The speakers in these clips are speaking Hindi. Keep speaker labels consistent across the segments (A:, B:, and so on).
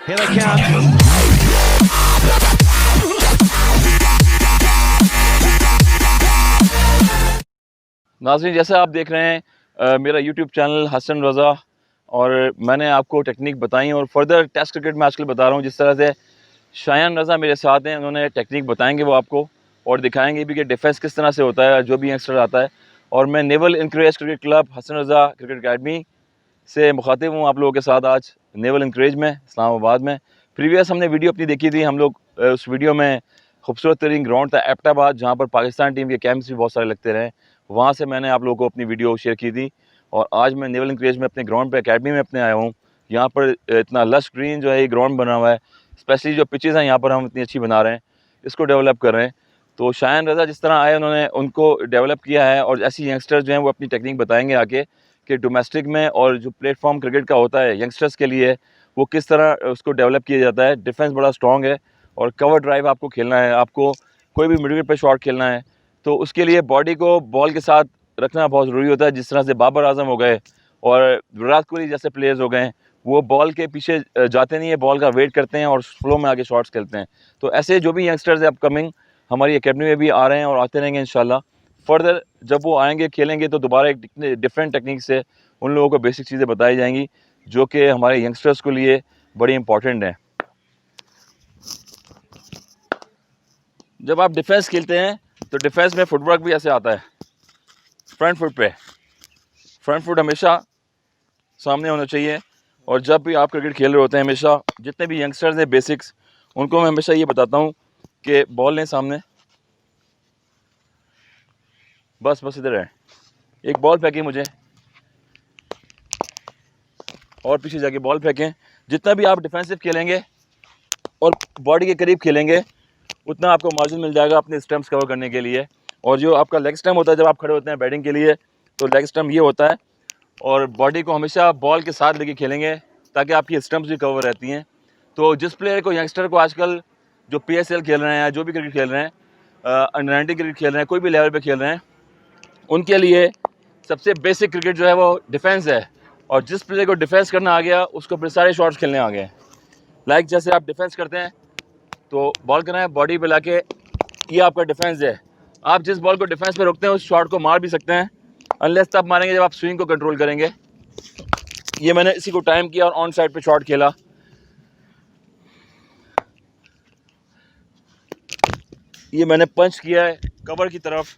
A: Here they come.
B: नाज़रीन, जैसे आप देख रहे हैं मेरा यूट्यूब चैनल हसन रज़ा, और मैंने आपको टेक्निक बताई और फर्दर टेस्ट क्रिकेट में आजकल बता रहा हूँ। जिस तरह से शायान रज़ा मेरे साथ हैं, उन्होंने टेक्निक बताएंगे वो आपको, और दिखाएंगे भी कि डिफेंस किस तरह से होता है जो भी यंगस्टर आता है। और मैं Naval Anchorage Cricket Club Hasan Raza Cricket Academy से मुखातिब हूँ आप लोगों के साथ आज नेवल इंकरेज में इस्लामाबाद में। प्रीवियस हमने वीडियो अपनी देखी थी, हम लोग उस वीडियो में खूबसूरत तरीन ग्राउंड था एबटाबाद, जहाँ पर पाकिस्तान टीम के कैंप्स भी बहुत सारे लगते रहे। वहाँ से मैंने आप लोगों को अपनी वीडियो शेयर की थी। और आज मैं नेवल इंकरेज में अपने ग्राउंड पे अकेडमी में अपने आया हूँ। यहाँ पर इतना लश ग्रीन जो है ये ग्राउंड बना हुआ है, स्पेशली जो पिचेज़ हैं यहाँ पर हम इतनी अच्छी बना रहे हैं, इसको डेवलप कर रहे हैं। तो शायान रज़ा जिस तरह आए, उन्होंने उनको डेवलप किया है, और ऐसी यंगस्टर्स जो हैं वो अपनी टेक्निक बताएंगे आके कि डोमेस्टिक में और जो प्लेटफॉर्म क्रिकेट का होता है यंगस्टर्स के लिए, वो किस तरह उसको डेवलप किया जाता है। डिफेंस बड़ा स्ट्रॉन्ग है, और कवर ड्राइव आपको खेलना है, आपको कोई भी मिड विकेट पे शॉट खेलना है, तो उसके लिए बॉडी को बॉल के साथ रखना बहुत ज़रूरी होता है। जिस तरह से बाबर आजम हो गए और विराट कोहली जैसे प्लेयर्स हो गए, वो बॉल के पीछे जाते नहीं है, बॉल का वेट करते हैं और फ्लो में आगे शॉट्स खेलते हैं। तो ऐसे जो भी यंगस्टर्स हैं अपकमिंग हमारी एकेडमी में भी आ रहे हैं और आते रहेंगे इंशाल्लाह। फर्दर जब वो आएंगे खेलेंगे तो दोबारा एक डिफरेंट टेक्निक से उन लोगों को बेसिक चीज़ें बताई जाएंगी जो कि हमारे यंगस्टर्स के लिए बड़ी इंपॉर्टेंट हैं। जब आप डिफेंस खेलते हैं तो डिफेंस में फुटवर्क भी ऐसे आता है। फ्रंट फुट पे, फ्रंट फुट हमेशा सामने होना चाहिए। और जब भी आप क्रिकेट खेल रहे होते हैं, हमेशा जितने भी यंगस्टर्स हैं बेसिक्स, उनको मैं हमेशा ये बताता हूँ कि बॉल लें सामने, बस इधर है, एक बॉल फेंकें मुझे, और पीछे जाके बॉल फेंकें। जितना भी आप डिफेंसिव खेलेंगे और बॉडी के करीब खेलेंगे, उतना आपको मार्जिन मिल जाएगा अपने स्टम्प्स कवर करने के लिए। और जो आपका लेग स्टम्प होता है जब आप खड़े होते हैं बैटिंग के लिए, तो लेग स्टम्प ये होता है, और बॉडी को हमेशा बॉल के साथ लेके खेलेंगे ताकि आपकी स्टम्प्स भी कवर रहती हैं। तो जिस प्लेयर को, यंगस्टर को आजकल जो PSL खेल रहे हैं, जो भी क्रिकेट खेल रहे हैं, अंडर 19 क्रिकेट खेल रहे हैं, कोई भी लेवल पे खेल रहे हैं, उनके लिए सबसे बेसिक क्रिकेट जो है वो डिफेंस है। और जिस प्लेयर को डिफेंस करना आ गया, उसको फिर सारे शॉट्स खेलने आ गए। लाइक जैसे आप डिफेंस करते हैं तो बॉल करना है बॉडी पे लाके, ये आपका डिफेंस है। आप जिस बॉल को डिफेंस पे रोकते हैं उस शॉट को मार भी सकते हैं, अनलेस तब मारेंगे जब आप स्विंग को कंट्रोल करेंगे। ये मैंने इसी को टाइम किया और ऑन साइड पे शॉट खेला। ये मैंने पंच किया है कवर की तरफ,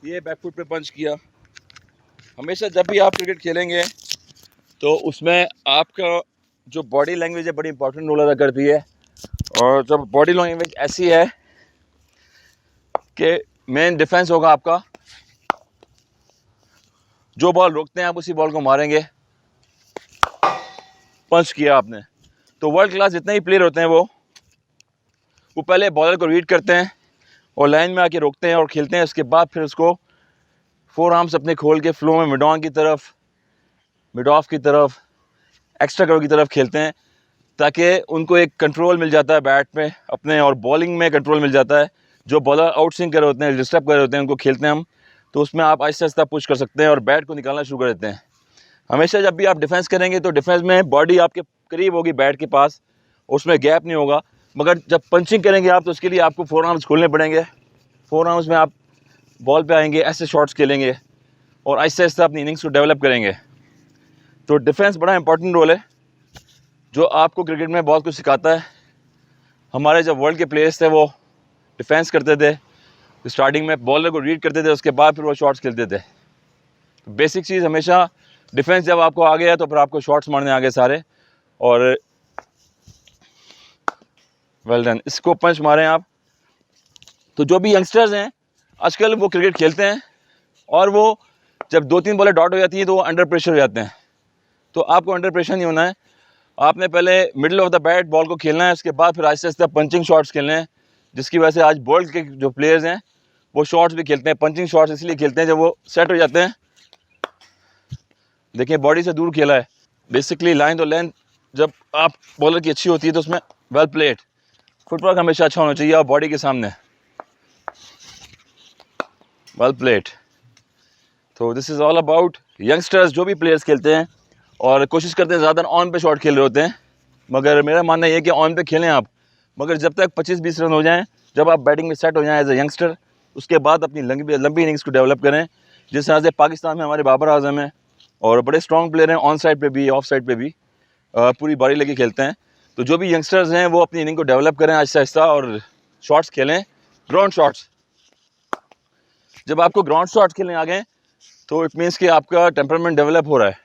B: ये बैकफुट पे पंच किया। हमेशा जब भी आप क्रिकेट खेलेंगे तो उसमें आपका जो बॉडी लैंग्वेज है बड़ी इंपॉर्टेंट रोल अदा करती है। और जब बॉडी लैंग्वेज ऐसी है कि मेन डिफेंस होगा आपका, जो बॉल रोकते हैं आप उसी बॉल को मारेंगे। पंच किया आपने, तो वर्ल्ड क्लास जितने ही प्लेयर होते हैं वो पहले बॉलर को रीड करते हैं और लाइन में आके रोकते हैं और खेलते हैं। उसके बाद फिर उसको फोर आर्म्स अपने खोल के फ्लो में मिड ऑन की तरफ, मिड ऑफ की तरफ, एक्स्ट्रा कवर की तरफ खेलते हैं, ताकि उनको एक कंट्रोल मिल जाता है बैट में अपने, और बॉलिंग में कंट्रोल मिल जाता है। जो बॉलर आउट स्विंग कर रहे होते हैं, डिस्टर्ब कर रहे होते हैं, उनको खेलते हैं हम, तो उसमें आप आहिस्ता आहिस्ता पुश कर सकते हैं और बैट को निकालना शुरू कर देते हैं। हमेशा जब भी आप डिफेंस करेंगे तो डिफेंस में बॉडी आपके करीब होगी बैट के पास, उसमें गैप नहीं होगा। मगर जब पंचिंग करेंगे आप तो उसके लिए आपको फोर आर्म्स खोलने पड़ेंगे। फोर आर्म्स में आप बॉल पे आएंगे, ऐसे शॉट्स खेलेंगे और आहिस्ता आहिस्ता अपनी इनिंग्स को डेवलप करेंगे। तो डिफेंस बड़ा इंपॉर्टेंट रोल है जो आपको क्रिकेट में बहुत कुछ सिखाता है। हमारे जब वर्ल्ड के प्लेयर्स थे वो डिफेंस करते थे, स्टार्टिंग में बॉलर को रीड करते थे, उसके बाद फिर वो शॉट्स खेलते थे। तो बेसिक चीज़ हमेशा डिफेंस जब आपको आ गया तो फिर आपको शॉट्स मारने आ गए सारे। और वेल डन, इसको पंच मारें आप। तो जो भी यंगस्टर्स हैं आजकल वो क्रिकेट खेलते हैं, और वो जब 2-3 बॉलें डॉट हो जाती हैं तो वो अंडर प्रेशर हो जाते हैं। तो आपको अंडर प्रेशर नहीं होना है, आपने पहले middle of the bat ball को खेलना है, उसके बाद फिर आहिस्ता आहिस्ता पंचिंग शॉट्स खेलने हैं। जिसकी वजह से आज वर्ल्ड के जो प्लेयर्स हैं वो शॉट्स भी खेलते हैं, पंचिंग शॉट्स इसलिए खेलते हैं जब वो सेट हो जाते हैं। देखिए बॉडी से दूर खेला है, बेसिकली लाइन तो लेंथ जब आप बॉलर की अच्छी होती है तो उसमें वेल प्लेड, फुटवर्क हमेशा अच्छा होना चाहिए और बॉडी के सामने वेल प्लेड। तो this is all about youngsters जो भी प्लेयर्स खेलते हैं, और कोशिश करते हैं ज़्यादा ऑन पे शॉट खेल रहे होते हैं, मगर मेरा मानना ये है कि ऑन पे खेलें आप, मगर जब तक 25-20 रन हो जाएं, जब आप बैटिंग में सेट हो जाएं एज ए यंगस्टर, उसके बाद अपनी लंबी इनिंग्स को डेवलप करें। जिस तरह से पाकिस्तान में हमारे बाबर आजम हैं और बड़े स्ट्रॉन्ग प्लेयर हैं, ऑन साइड पे भी ऑफ साइड पे भी पूरी बारी लेके खेलते हैं। तो जो भी यंगस्टर्स हैं वो अपनी इनिंग को डेवलप करें आहिस्ता आहिस्ता और शॉट्स खेलें, ग्राउंड शॉट्स। जब आपको ग्राउंड शॉट्स खेलने आ गए तो इट मीन्स कि आपका टेम्परामेंट डेवलप हो रहा है।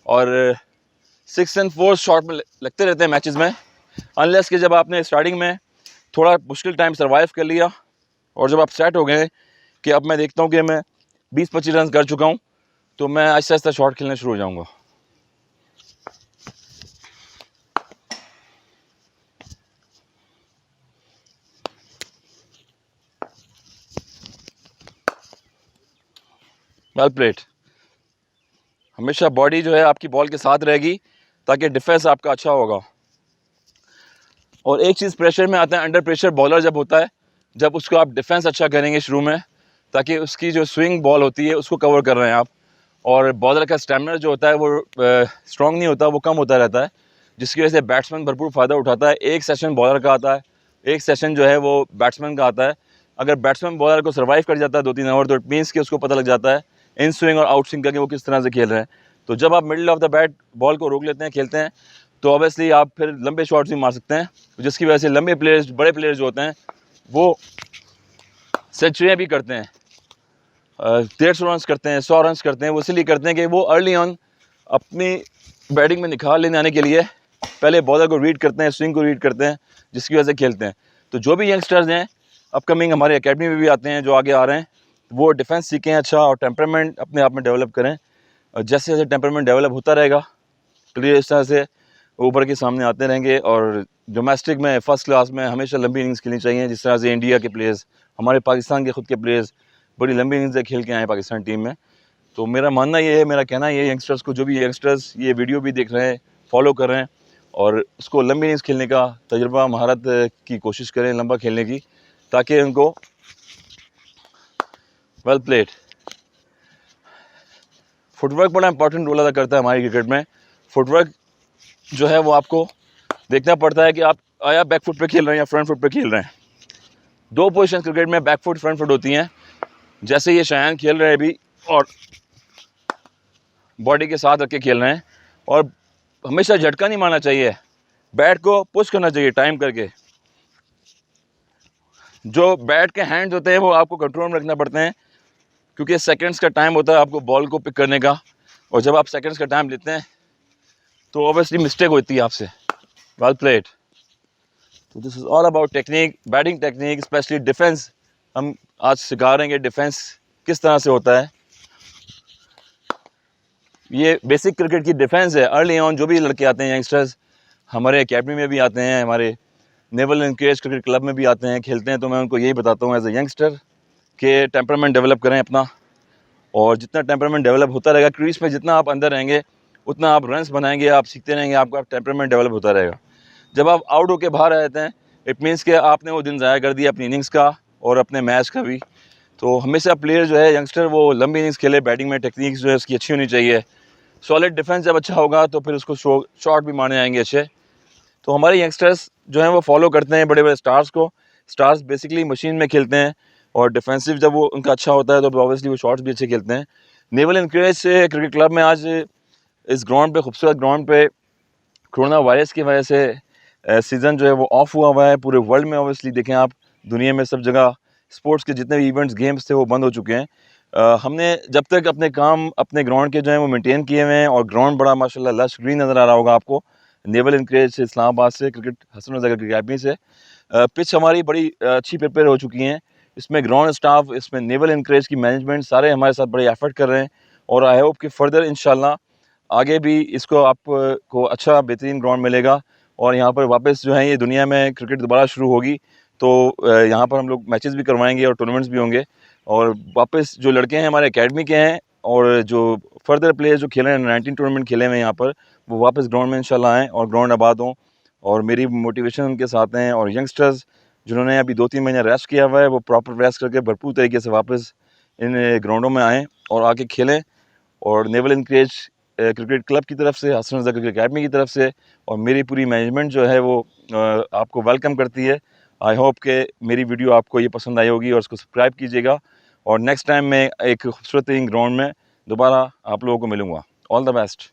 B: और 6 and 4 शॉट में लगते रहते हैं मैचेस में, अनलेस कि जब आपने स्टार्टिंग में थोड़ा मुश्किल टाइम सर्वाइव कर लिया और जब आप सेट हो गए कि अब मैं देखता हूँ कि मैं 20-25 रन कर चुका हूँ, तो मैं आहिस्ता आहिस्ता शॉट खेलना शुरू हो जाऊँगा। Well played. हमेशा बॉडी जो है आपकी बॉल के साथ रहेगी ताकि डिफेंस आपका अच्छा होगा। और एक चीज़ प्रेशर में आता है, अंडर प्रेशर बॉलर जब होता है, जब उसको आप डिफेंस अच्छा करेंगे शुरू में, ताकि उसकी जो स्विंग बॉल होती है उसको कवर कर रहे हैं आप, और बॉलर का स्टैमिना जो होता है वो स्ट्रॉन्ग नहीं होता, वो कम होता रहता है, जिसकी वजह से बैट्समैन भरपूर फ़ायदा उठाता है। एक सेशन बॉलर का आता है, एक सेशन जो है वो बैट्समैन का आता है। अगर बैट्समैन बॉलर को सर्वाइव कर जाता है 2-3 ओवर, तो इट मीन्स कि उसको पता लग जाता है इन स्विंग और आउट स्विंग का कि वो किस तरह से खेल रहे हैं। तो जब आप middle of the bat ball को रोक लेते हैं, खेलते हैं, तो ऑब्वियसली आप फिर लंबे शॉट्स भी मार सकते हैं, जिसकी वजह से लंबे प्लेयर्स, बड़े प्लेयर्स जो होते हैं वो सेंचुरियाँ भी करते हैं, 150 रन करते हैं, 100 रन करते हैं। वो इसलिए करते हैं कि वो अर्ली ऑन अपनी बैटिंग में निखार लेने आने के लिए पहले बॉलर को रीड करते हैं, स्विंग को रीड करते हैं, जिसकी वजह से खेलते हैं। तो जो भी यंगस्टर्स हैं अपकमिंग हमारे एकेडमी में भी आते हैं, जो आगे आ रहे हैं, वो डिफेंस सीखें अच्छा और टेम्परामेंट अपने आप में डेवलप करें। और जैसे जैसे टेम्परामेंट डेवलप होता रहेगा, प्लेयर इस तरह से ऊपर के सामने आते रहेंगे। और डोमेस्टिक में फ़र्स्ट क्लास में हमेशा लंबी इनिंग्स खेलनी चाहिए, जिस तरह से इंडिया के प्लेयर्स, हमारे पाकिस्तान के ख़ुद के प्लेयर्स बड़ी लंबी इनिंग्स खेल के आए हैं पाकिस्तान टीम में। तो मेरा मानना ये है, मेरा कहना ये है, यंगस्टर्स को, जो भी यंगस्टर्स ये वीडियो भी देख रहे हैं, फॉलो कर रहे हैं और उसको लंबी इनिंग्स खेलने का तजुर्बा, महारत की कोशिश करें लंबा खेलने की, ताकि उनको वेल प्लेड। फुटवर्क बड़ा इंपॉर्टेंट रोल अदा करता है हमारी क्रिकेट में। फुटवर्क जो है वो आपको देखना पड़ता है कि आप आया बैक फुट पे खेल रहे हैं या फ्रंट फुट पे खेल रहे हैं। 2 पोजीशन क्रिकेट में बैक फुट, फ्रंट फुट होती हैं। जैसे ये शायान खेल रहे हैं अभी और बॉडी के साथ रख के खेल रहे हैं, और हमेशा झटका नहीं मारना चाहिए, बैट को पुश करना चाहिए टाइम करके। जो बैट के हैंड्स होते हैं वो आपको कंट्रोल में रखना पड़ते हैं, क्योंकि सेकंड्स का टाइम होता है आपको बॉल को पिक करने का, और जब आप सेकंड्स का टाइम लेते हैं तो ऑब्वियसली मिस्टेक होती है आपसे। Well played. तो this is all about technique, batting technique, especially defence. हम आज सिखा रहे हैं कि डिफेंस किस तरह से होता है। ये बेसिक क्रिकेट की डिफेंस है। अर्ली ऑन जो भी लड़के आते हैं, यंगस्टर्स हमारे एकेडमी में भी आते हैं, हमारे नेवल एनकरेज क्रिकेट क्लब में भी आते हैं, खेलते हैं, तो मैं उनको यही बताता हूँ एज ए यंगस्टर कि टेम्परामेंट डेवलप करें अपना, और जितना टेम्परामेंट डेवलप होता रहेगा, क्रीज पे जितना आप अंदर रहेंगे उतना आप रन्स बनाएंगे, आप सीखते रहेंगे, आपका टेम्परामेंट डेवलप होता रहेगा। जब आप आउट होकर बाहर आ जाते हैं, इट मीन्स कि आपने वो दिन ज़ाया कर दिया अपनी इनिंग्स का और अपने मैच का भी। तो हमेशा प्लेयर जो है, यंगस्टर, वो लंबी इनिंग्स खेले, बैटिंग में टेक्निक्स जो है उसकी अच्छी होनी चाहिए। सॉलिड डिफेंस जब अच्छा होगा तो फिर उसको शॉट भी मारने आएंगे अच्छे। तो हमारे यंगस्टर्स जो हैं वो फॉलो करते हैं बड़े बड़े स्टार्स को। स्टार्स बेसिकली मशीन में खेलते हैं, और डिफेंसिव जब वो उनका अच्छा होता है तो ऑब्वियसली वो शॉट्स भी अच्छे खेलते हैं। नेवल एनकरेज से क्रिकेट क्लब में आज इस ग्राउंड पे, खूबसूरत ग्राउंड पे, कोरोना वायरस की वजह से सीज़न जो है वो ऑफ हुआ है पूरे वर्ल्ड में। ऑब्वियसली देखें आप, दुनिया में सब जगह स्पोर्ट्स के जितने भी इवेंट्स, गेम्स थे, वो बंद हो चुके हैं। हमने जब तक अपने काम अपने ग्राउंड के जो हैं वो मेंटेन किए हुए हैं, और ग्राउंड बड़ा माशाल्लाह लश ग्रीन नज़र आ रहा होगा आपको। नेवल एनकरेज से, इस्लामाबाद से, cricket Hasan Raza Cricket Academy से पिच हमारी बड़ी अच्छी प्रिपेयर हो चुकी हैं। इसमें ग्राउंड स्टाफ, इसमें नेवल एनकरेज की मैनेजमेंट, सारे हमारे साथ बड़े एफर्ट कर रहे हैं, और आई होप कि फर्दर इंशाल्लाह आगे भी इसको आपको अच्छा बेहतरीन ग्राउंड मिलेगा, और यहाँ पर वापस जो है ये दुनिया में क्रिकेट दोबारा शुरू होगी, तो यहाँ पर हम लोग मैचेस भी करवाएंगे और टूर्नामेंट्स भी होंगे। और वापस जो लड़के हैं हमारे एकेडमी के हैं, और जो फर्दर प्लेयर्स जो खेल रहे हैं, 19 टूर्नामेंट खेले हुए हैं यहाँ पर, वो वापस ग्राउंड में इंशाल्लाह आएँ और ग्राउंड आबाद हों। और मेरी मोटिवेशन उनके साथ हैं, और यंगस्टर्स जिन्होंने अभी 2-3 महीने रेस्ट किया हुआ है, वो प्रॉपर रेस्ट करके भरपूर तरीके से वापस इन ग्राउंडों में आएँ और आके खेलें, और नेवल एनकरेज क्रिकेट क्लब की तरफ से, हसन रज़ा क्रिकेट अकेडमी की तरफ से, और मेरी पूरी मैनेजमेंट जो है वो आपको वेलकम करती है। आई होप कि मेरी वीडियो आपको ये पसंद आई होगी और उसको सब्सक्राइब कीजिएगा, और नेक्स्ट टाइम मैं एक खूबसूरत ग्राउंड में दोबारा आप लोगों को मिलूँगा। All the best.